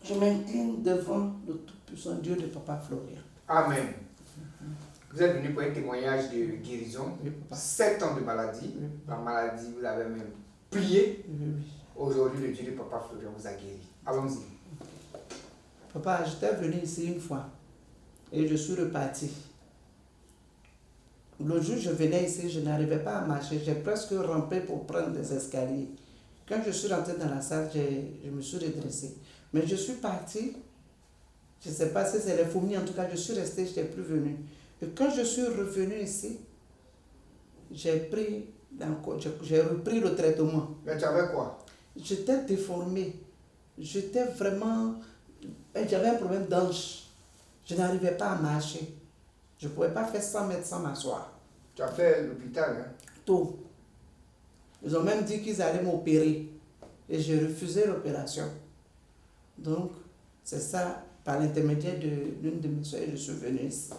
je m'incline devant le tout-puissant Dieu de Papa Florian. Amen. Vous êtes venu pour un témoignage de guérison. Oui, papa. 7 ans de maladie. Oui. La maladie, vous avez même prié. Oui. Aujourd'hui, le Dieu de Papa Florian vous a guéri. Allons-y. Papa, j'étais venu ici une fois et je suis reparti. Le jour où je venais ici, je n'arrivais pas à marcher. J'ai presque rampé pour prendre des escaliers. Quand je suis rentré dans la salle, je me suis redressé. Mais je suis parti. Je ne sais pas si c'est les fourmis, en tout cas, je suis resté, je n'étais plus venu. Et quand je suis revenu ici, j'ai repris le traitement. Mais tu avais quoi? J'étais déformée. J'étais vraiment... J'avais un problème d'ange. Je n'arrivais pas à marcher. Je ne pouvais pas faire 100 mètres sans m'asseoir. Tu as fait l'hôpital, hein? Tout. Ils ont même dit qu'ils allaient m'opérer. Et j'ai refusé l'opération. Donc, c'est ça, par l'intermédiaire de l'une de mes soeurs, je suis venue ici.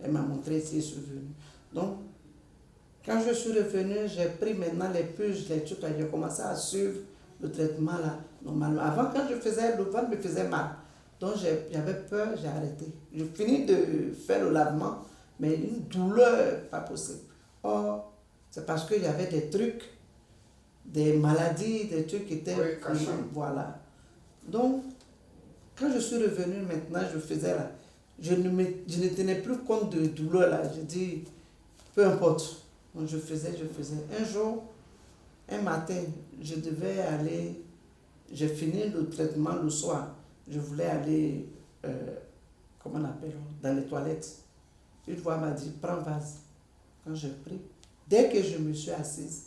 Elle m'a montré si je suis venue. Donc, quand je suis revenue, j'ai pris maintenant les puges, les trucs, j'ai commencé à suivre le traitement là, normalement. Avant, quand je faisais, le ventre me faisait mal. Donc, j'avais peur, j'ai arrêté. J'ai fini de faire le lavement, mais une douleur, pas possible. Or, c'est parce qu'il y avait des trucs, des maladies, des trucs qui étaient... Oui, cachés. Voilà. Donc, quand je suis revenue maintenant, je faisais là. Je ne tenais plus compte de douleur là. Je dis, peu importe. Donc, je faisais. Un jour, un matin, je devais aller... J'ai fini le traitement le soir. Je voulais aller, comment on appelle, dans les toilettes. Une fois, elle m'a dit, prends vase. Quand j'ai pris, dès que je me suis assise,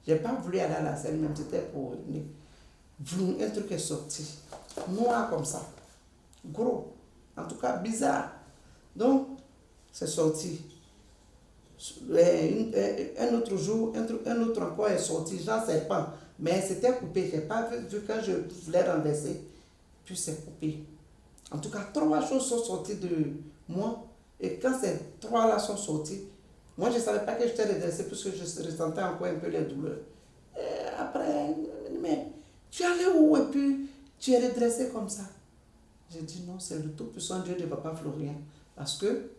je n'ai pas voulu aller à la scène, même c'était pour venir. Un truc est sorti, noir comme ça, gros, en tout cas bizarre. Donc, c'est sorti. Un autre jour, un autre encore est sorti, genre serpent, mais c'était coupé. Je n'ai pas vu quand je voulais renverser, puis c'est coupé. En tout cas, 3 choses sont sorties de moi, et quand ces 3-là sont sorties, moi je ne savais pas que j'étais redressée puisque je ressentais encore un peu les douleurs. Et après, mais tu es allé où et puis tu es redressé comme ça? J'ai dit non, c'est le tout-puissant Dieu de Papa Florian. Parce que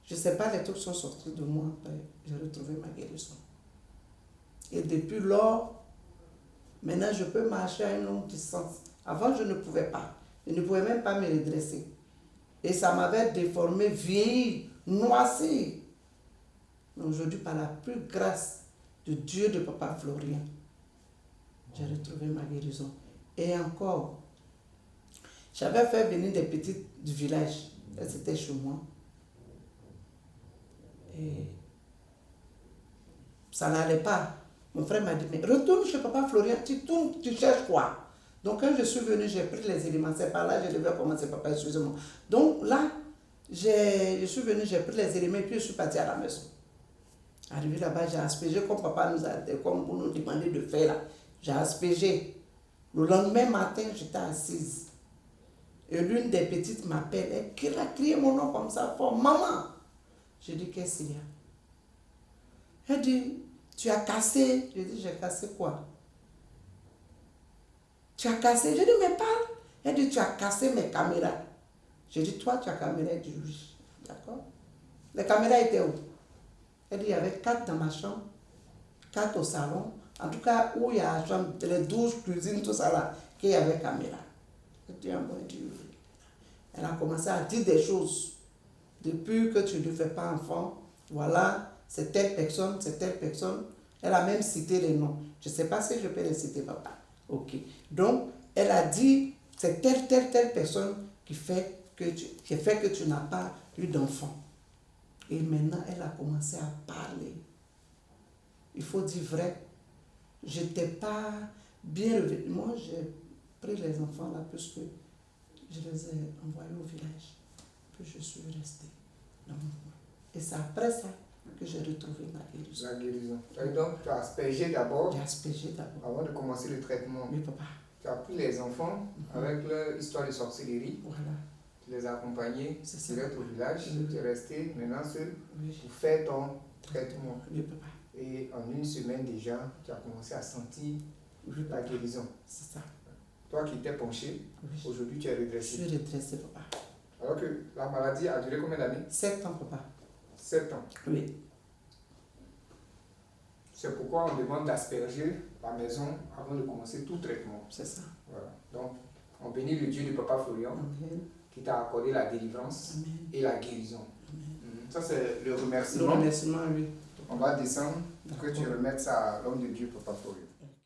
je ne sais pas, les trucs sont sortis de moi. Après, j'ai retrouvé ma guérison. Et depuis lors, maintenant je peux marcher à une longue distance. Avant, je ne pouvais pas. Je ne pouvais même pas me redresser. Et ça m'avait déformé, vieilli, noirci. Mais aujourd'hui, par la plus grâce de Dieu de Papa Florian, j'ai retrouvé ma guérison. Et encore, j'avais fait venir des petites du village. Elles étaient chez moi. Et ça n'allait pas. Mon frère m'a dit, mais retourne chez Papa Florian, tu tournes, tu cherches quoi? Donc quand je suis venue, j'ai pris les éléments. C'est par là que je devais commencer, papa, excusez-moi. Donc là, je suis venue, j'ai pris les éléments et puis je suis partie à la maison. Arrivé là-bas, j'ai aspergé comme papa nous a, comme vous nous demandez de faire là. J'ai aspergé. Le lendemain matin, j'étais assise. Et l'une des petites m'appelle, elle a crié mon nom comme ça fort, maman. J'ai dit, qu'est-ce qu'il y a? Elle dit, tu as cassé. J'ai dit, j'ai cassé quoi? Tu as cassé? J'ai dit, mais parle. Elle dit, tu as cassé mes caméras. J'ai dit, toi, tu as caméra? Elle dit, oui. D'accord. Les caméras étaient où? Elle dit, il y avait 4 dans ma chambre, 4 au salon. En tout cas, où il y a la chambre, les 12 cuisines, tout ça là, qu'il y avait caméra. Elle dit, elle dit, oui. Elle a commencé à dire des choses. Depuis que tu ne fais pas enfant, voilà, c'est telle personne, c'est telle personne. Elle a même cité les noms. Je ne sais pas si je peux les citer, papa. Ok. Donc, elle a dit, c'est telle personne qui fait que tu n'as pas eu d'enfant. Et maintenant, elle a commencé à parler. Il faut dire vrai. Je n'étais pas bien revenue. Moi, j'ai pris les enfants là, puisque je les ai envoyés au village. Puis je suis restée dans mon coin. Et c'est après ça que j'ai retrouvé ma guérison. La guérison. Et donc, tu as aspergé d'abord. J'ai aspergé d'abord. Avant de commencer le traitement. Oui, papa. Tu as pris les enfants avec leur histoire de sorcellerie. Voilà. Tu les as accompagnés direct au village. Oui. Tu es resté maintenant seul Oui. pour faire ton traitement. Oui, papa. Et en une semaine déjà, tu as commencé à sentir la guérison. C'est ça. Toi qui étais penché, Oui. aujourd'hui tu es Je redressé. suis redressée, papa. Alors que la maladie a duré combien d'années? 7 ans, papa. 7 ans. Oui. C'est pourquoi on demande d'asperger la maison avant de commencer tout traitement. C'est ça. Voilà. Donc, on bénit le Dieu de Papa Florian Amen. qui t'a accordé la délivrance Amen. et la guérison. Ça, c'est le Le remerciement. remerciement, oui. On va descendre pour que D'accord. tu remettes ça à l'homme de Dieu, Papa Florian.